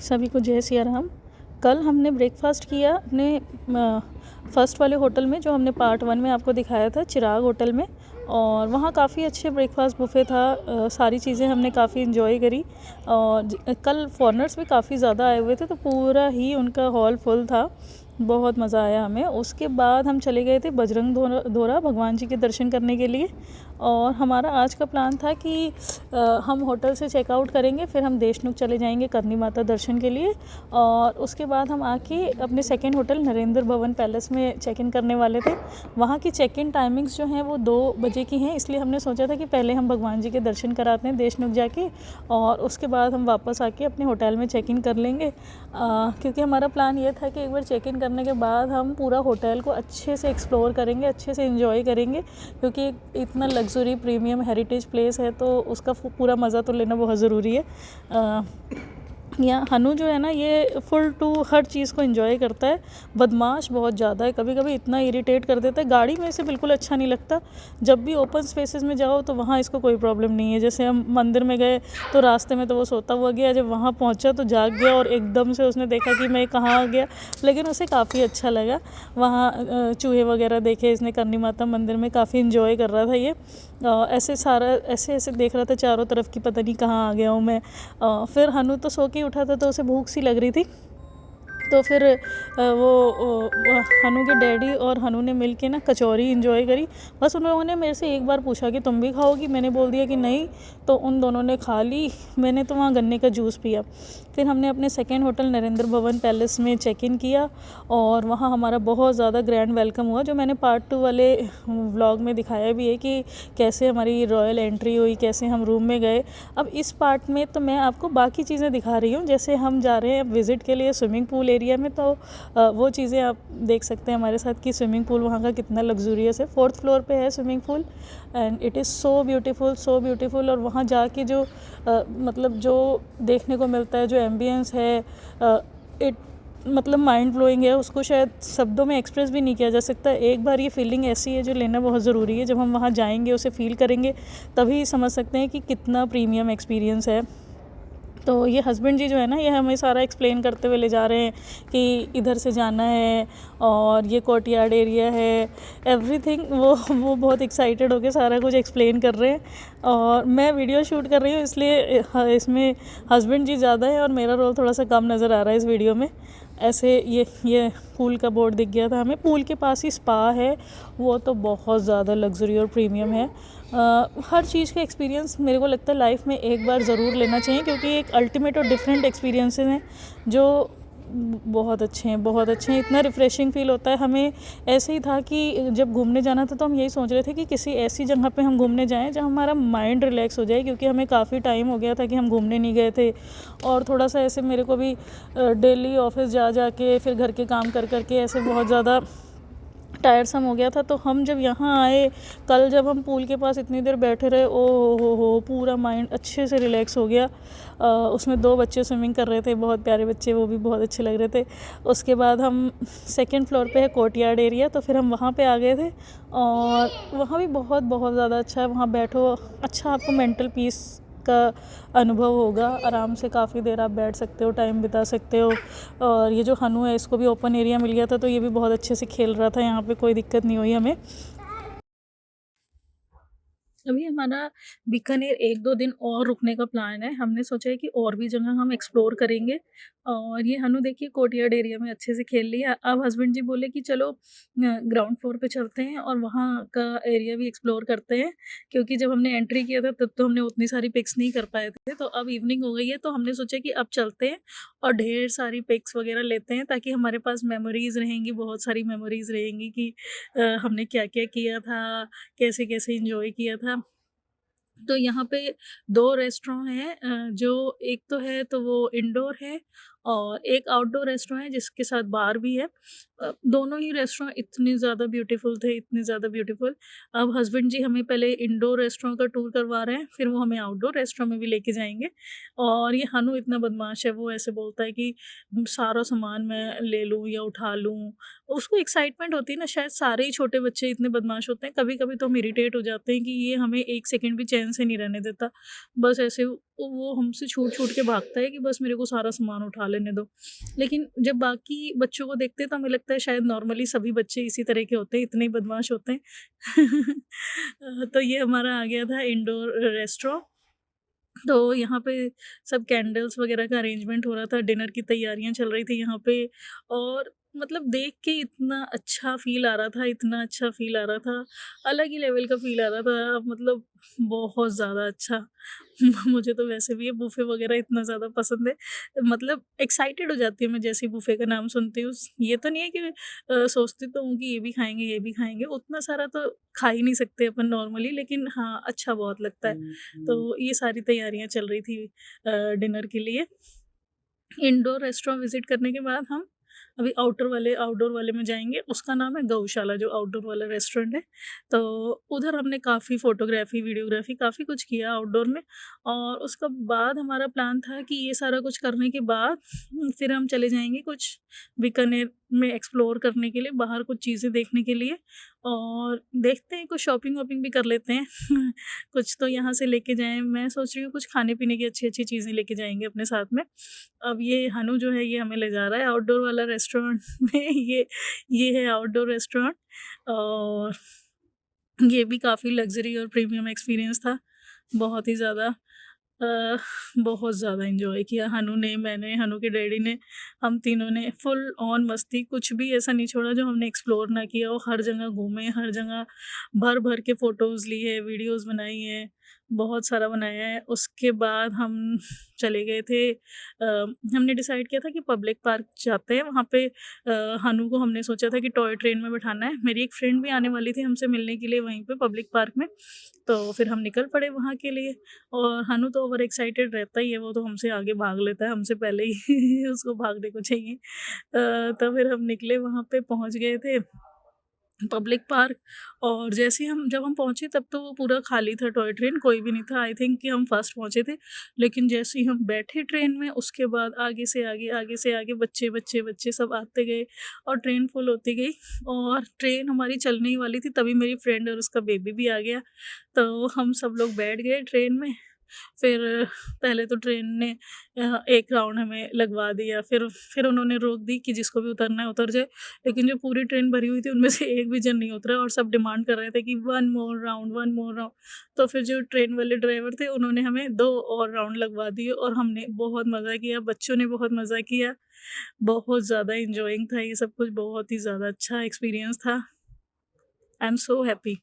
सभी को जय सिया राम। कल हमने ब्रेकफास्ट किया अपने फर्स्ट वाले होटल में, जो हमने पार्ट 1 में आपको दिखाया था, चिराग होटल में। और वहाँ काफ़ी अच्छे ब्रेकफास्ट बुफे था। सारी चीज़ें हमने काफ़ी इन्जॉय करी। और कल फॉरेनर्स भी काफ़ी ज़्यादा आए हुए थे, तो पूरा ही उनका हॉल फुल था। बहुत मज़ा आया हमें। उसके बाद हम चले गए थे बजरंग धोरा भगवान जी के दर्शन करने के लिए। और हमारा आज का प्लान था कि हम होटल से चेकआउट करेंगे, फिर हम देशनुख चले जाएंगे करनी माता दर्शन के लिए। और उसके बाद हम आके अपने सेकंड होटल नरेंद्र भवन पैलेस में चेक इन करने वाले थे। वहाँ की चेक इन टाइमिंग्स जो हैं वो 2 बजे की हैं, इसलिए हमने सोचा था कि पहले हम भगवान जी के दर्शन कराते हैं देशनुख जाके, और उसके बाद हम वापस आके अपने होटल में चेक इन कर लेंगे। क्योंकि हमारा प्लान ये था कि एक बार चेक इन करने के बाद हम पूरा होटल को अच्छे से एक्सप्लोर करेंगे, अच्छे से एंजॉय करेंगे, क्योंकि इतना लग्जरी प्रीमियम हेरिटेज प्लेस है तो उसका पूरा मज़ा तो लेना बहुत ज़रूरी है। यहाँ हनु जो है ना, ये फुल टू हर चीज़ को एंजॉय करता है। बदमाश बहुत ज़्यादा है, कभी कभी इतना इरिटेट कर देता है। गाड़ी में इसे बिल्कुल अच्छा नहीं लगता। जब भी ओपन स्पेसेस में जाओ तो वहाँ इसको कोई प्रॉब्लम नहीं है। जैसे हम मंदिर में गए तो रास्ते में तो वो सोता हुआ गया, जब वहाँ पहुँचा तो जाग गया और एकदम से उसने देखा कि मैं कहाँ आ गया। लेकिन उसे काफ़ी अच्छा लगा। वहाँ चूहे वगैरह देखे इसने, करनी माता मंदिर में काफ़ी इन्जॉय कर रहा था ये। ऐसे सारा ऐसे ऐसे देख रहा था चारों तरफ की, पता नहीं कहाँ आ गया हूँ मैं। फिर हनु तो सो के उठा था तो उसे भूख सी लग रही थी। तो फिर वो हनु के डैडी और हनु ने मिल के ना कचौरी इन्जॉय करी। बस उन लोगों ने मेरे से एक बार पूछा कि तुम भी खाओगी, मैंने बोल दिया कि नहीं, तो उन दोनों ने खा ली। मैंने तो वहाँ गन्ने का जूस पिया। फिर हमने अपने सेकेंड होटल नरेंद्र भवन पैलेस में चेक इन किया, और वहाँ हमारा बहुत ज़्यादा ग्रैंड वेलकम हुआ, जो मैंने पार्ट 2 वाले व्लॉग में दिखाया भी है कि कैसे हमारी रॉयल एंट्री हुई, कैसे हम रूम में गए। अब इस पार्ट में तो मैं आपको बाकी चीज़ें दिखा रही हूँ। जैसे हम जा रहे हैं विज़िट के लिए स्विमिंग पूल एरिया में, तो वो चीज़ें आप देख सकते हैं हमारे साथ कि स्विमिंग पूल वहाँ का कितना लग्जूरियस है। 4th फ्लोर पे है swimming pool, and it is so beautiful, so beautiful. और वहाँ जाके जो मतलब जो देखने को मिलता है, जो एम्बियंस है, इट मतलब माइंड ब्लोइंग है। उसको शायद शब्दों में एक्सप्रेस भी नहीं किया जा सकता। एक बार ये फीलिंग ऐसी है जो लेना बहुत ज़रूरी है। जब हम वहाँ जाएंगे, उसे फील करेंगे, तभी समझ सकते हैं कि कितना प्रीमियम एक्सपीरियंस है। तो ये हस्बैंड जी जो है ना, ये हमें सारा एक्सप्लेन करते हुए ले जा रहे हैं कि इधर से जाना है और ये कोर्टयार्ड एरिया है, एवरीथिंग। वो बहुत एक्साइटेड होकर सारा कुछ एक्सप्लेन कर रहे हैं। और मैं वीडियो शूट कर रही हूँ, इसलिए इसमें हस्बैंड जी ज़्यादा है और मेरा रोल थोड़ा सा कम नज़र आ रहा है इस वीडियो में। ऐसे ये पूल का बोर्ड दिख गया था हमें। पूल के पास ही स्पा है, वो तो बहुत ज़्यादा लग्जरी और प्रीमियम है। हर चीज़ का एक्सपीरियंस मेरे को लगता है लाइफ में एक बार ज़रूर लेना चाहिए, क्योंकि एक अल्टीमेट और डिफरेंट एक्सपीरियंसेस हैं जो बहुत अच्छे हैं, बहुत अच्छे हैं। इतना रिफ़्रेशिंग फ़ील होता है। हमें ऐसे ही था कि जब घूमने जाना था तो हम यही सोच रहे थे कि किसी ऐसी जगह पे हम घूमने जाएं जहाँ हमारा माइंड रिलैक्स हो जाए, क्योंकि हमें काफ़ी टाइम हो गया था कि हम घूमने नहीं गए थे। और थोड़ा सा ऐसे मेरे को भी डेली ऑफिस जा के फिर घर के काम कर के ऐसे बहुत ज़्यादा टायरसम हो गया था। तो हम जब यहाँ आए, कल जब हम पूल के पास इतनी देर बैठे रहे, ओ हो पूरा माइंड अच्छे से रिलैक्स हो गया। उसमें 2 बच्चे स्विमिंग कर रहे थे, बहुत प्यारे बच्चे, वो भी बहुत अच्छे लग रहे थे। उसके बाद हम सेकंड फ्लोर पे है कोर्टयार्ड एरिया, तो फिर हम वहाँ पे आ गए थे। और वहाँ भी बहुत बहुत ज़्यादा अच्छा है। वहाँ बैठो, अच्छा आपको मेंटल पीस का अनुभव होगा। आराम से काफ़ी देर आप बैठ सकते हो, टाइम बिता सकते हो। और ये जो हनु है, इसको भी ओपन एरिया मिल गया था, तो ये भी बहुत अच्छे से खेल रहा था। यहाँ पे कोई दिक्कत नहीं हुई हमें। अभी हमारा बीकानेर 1-2 दिन और रुकने का प्लान है। हमने सोचा है कि और भी जगह हम एक्सप्लोर करेंगे। और ये हनु देखिए कोर्टयार्ड एरिया में अच्छे से खेल रही है। अब हस्बैंड जी बोले कि चलो ग्राउंड फ्लोर पे चलते हैं और वहाँ का एरिया भी एक्सप्लोर करते हैं, क्योंकि जब हमने एंट्री किया था तब तो हमने उतनी सारी पिक्स नहीं कर पाए थे। तो अब इवनिंग हो गई है, तो हमने सोचा कि अब चलते हैं और ढेर सारी पिक्स वगैरह लेते हैं, ताकि हमारे पास मेमोरीज़ रहेंगी, बहुत सारी मेमोरीज़ रहेंगी कि हमने क्या क्या किया था, कैसे कैसे इंजॉय किया था। तो यहाँ पे 2 रेस्टोरेंट हैं, जो एक तो है तो वो इंडोर है, और एक आउटडोर रेस्टोरेंट है जिसके साथ बार भी है। दोनों ही रेस्टोरेंट इतने ज़्यादा ब्यूटीफुल थे, इतने ज़्यादा ब्यूटीफुल। अब हस्बैंड जी हमें पहले इंडोर रेस्टोरेंट का टूर करवा रहे हैं, फिर वो हमें आउटडोर रेस्टोरेंट में भी लेके जाएंगे। और ये हनु इतना बदमाश है, वो ऐसे बोलता है कि सारा सामान मैं ले लूँ या उठा लूँ। उसको एक्साइटमेंट होती है ना, शायद सारे ही छोटे बच्चे इतने बदमाश होते हैं। कभी कभी तो हम इरिटेट हो जाते हैं कि ये हमें 1 सेकंड भी चैन से नहीं रहने देता। बस ऐसे वो हमसे छूट-छूट के भागता है कि बस मेरे को सारा सामान उठा लेने दो। लेकिन जब बाकी बच्चों को देखते हैं तो हमें लगता है शायद नॉर्मली सभी बच्चे इसी तरह के होते हैं, इतने ही बदमाश होते हैं। तो ये हमारा आ गया था इंडोर रेस्टोरेंट। तो यहाँ पे सब कैंडल्स वगैरह का अरेंजमेंट हो रहा था, डिनर की तैयारियाँ चल रही थी यहाँ पे। और मतलब देख के इतना अच्छा फ़ील आ रहा था, इतना अच्छा फ़ील आ रहा था, अलग ही लेवल का फ़ील आ रहा था, मतलब बहुत ज़्यादा अच्छा। मुझे तो वैसे भी ये बुफ़े वगैरह इतना ज़्यादा पसंद है, मतलब एक्साइटेड हो जाती हूँ मैं जैसे ही बुफ़े का नाम सुनती हूँ। ये तो नहीं है कि सोचती तो हूँ कि ये भी खाएँगे, ये भी खाएँगे, उतना सारा तो खा ही नहीं सकते अपन नॉर्मली, लेकिन हाँ, अच्छा बहुत लगता है। तो ये सारी तैयारियाँ चल रही थी डिनर के लिए। इंडोर रेस्टोरेंट विज़िट करने के बाद हम अभी आउटडोर वाले में जाएँगे, उसका नाम है गौशाला, जो आउटडोर वाला रेस्टोरेंट है। तो उधर हमने काफ़ी फ़ोटोग्राफ़ी, वीडियोग्राफ़ी काफ़ी कुछ किया आउटडोर में। और उसका बाद हमारा प्लान था कि ये सारा कुछ करने के बाद फिर हम चले जाएँगे कुछ बीकानेर में एक्सप्लोर करने के लिए, बाहर कुछ चीज़ें देखने के लिए। और देखते हैं कुछ शॉपिंग-वॉपिंग भी कर लेते हैं। कुछ तो यहाँ से लेके जाएँ, मैं सोच रही हूँ कुछ खाने-पीने की अच्छी-अच्छी चीज़ें लेके जाएँगे अपने साथ में। अब ये हनु जो है ये हमें ले जा रहा है आउटडोर वाला रेस्टोरेंट में। ये है आउटडोर रेस्टोरेंट। और ये भी काफ़ी लग्ज़री और प्रीमियम एक्सपीरियंस था। बहुत ही ज़्यादा अ, बहुत ज़्यादा एन्जॉय किया हनु ने, मैंने, हनु के डैडी ने, हम तीनों ने फुल ऑन मस्ती, कुछ भी ऐसा नहीं छोड़ा जो हमने एक्सप्लोर ना किया हो। हर जगह घूमे, हर जगह भर-भर के फ़ोटोज़ लिए, वीडियोज़ बनाई हैं, बहुत सारा बनाया है। उसके बाद हम चले गए थे, हमने डिसाइड किया था कि पब्लिक पार्क जाते हैं। वहाँ पे हनु को हमने सोचा था कि टॉय ट्रेन में बिठाना है। मेरी एक फ्रेंड भी आने वाली थी हमसे मिलने के लिए वहीं पे पब्लिक पार्क में। तो फिर हम निकल पड़े वहाँ के लिए। और हनु तो ओवर एक्साइटेड रहता ही है, वो तो हमसे आगे भाग लेता है, हमसे पहले ही उसको भागने को चाहिए। तो फिर हम निकले, वहाँ पे पहुँच गए थे पब्लिक पार्क। और जैसे ही हम जब हम पहुँचे तब तो वो पूरा खाली था, टॉय ट्रेन कोई भी नहीं था। आई थिंक कि हम फर्स्ट पहुँचे थे। लेकिन जैसे ही हम बैठे ट्रेन में, उसके बाद आगे से आगे बच्चे सब आते गए और ट्रेन फुल होती गई। और ट्रेन हमारी चलने ही वाली थी, तभी मेरी फ्रेंड और उसका बेबी भी आ गया। तो हम सब लोग बैठ गए ट्रेन में। फिर पहले तो ट्रेन ने एक राउंड हमें लगवा दिया, फिर उन्होंने रोक दी कि जिसको भी उतरना है उतर जाए। लेकिन जो पूरी ट्रेन भरी हुई थी उनमें से एक भी जन नहीं उतरा और सब डिमांड कर रहे थे कि 1 मोर राउंड, 1 मोर राउंड। तो फिर जो ट्रेन वाले ड्राइवर थे उन्होंने हमें 2 और राउंड लगवा दिए और हमने बहुत मज़ा किया, बच्चों ने बहुत मज़ा किया। बहुत ज़्यादा एन्जॉयिंग था ये सब कुछ, बहुत ही ज़्यादा अच्छा एक्सपीरियंस था। I am so happy.